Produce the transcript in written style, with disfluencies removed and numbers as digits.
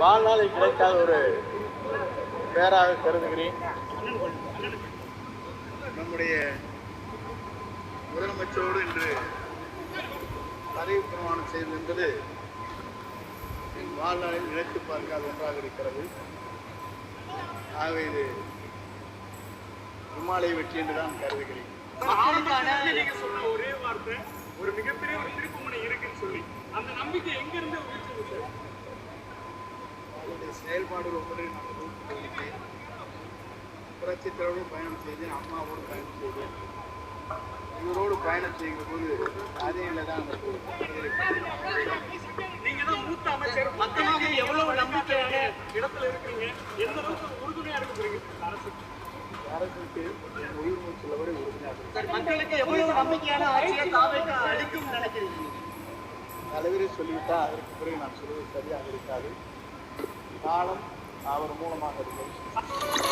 வாழ்நாளில் கிடைக்காத ஒரு பேராக கருதுகிறேன். நம்முடைய முதலமைச்சரோடு இன்று பதவி பிரமாணம் செய்வது என்பது என் வாழ்நாளில் நினைத்து பார்க்காத ஒன்றாக இருக்கிறது. ஆகவே இது இமாலய வெற்றி என்று தான் கருதுகிறேன். நீங்க சொன்ன ஒரே வார்த்தை ஒரு மிகப்பெரிய ஒரு திருப்புமுனை இருக்குன்னு சொல்லி அந்த நம்பிக்கை எங்க இருந்து வந்துச்சு? அவருடைய செயல்பாடு ஒவ்வொரு புரட்சித்தரோடு பயணம் செய்தேன், அம்மாவோடு பயணம் செய்தேன். இவரோடு பயணம் செய்கிற போது அதே தான் நீங்க தான் மூத்த அமைச்சர், மக்களுக்கு எவ்வளவு நம்பிக்கையான இடத்துல இருக்கீங்க, எந்த அளவுக்கு உறுதுணையா இருக்கிறீங்க அரசுக்கு உயிர் மூச்சு வரை உறுதியாக மக்களுக்கு எவ்வளவு நம்பிக்கையான ஆட்சியை தாவேக அளிக்கும் நினைக்கிறீங்க? தலைவரை சொல்லிவிட்டால் அதற்கு பிறகு நான் சொல்வது சரியாக இருக்காது. காலம் அவர் மூலமாக இருக்கிறது.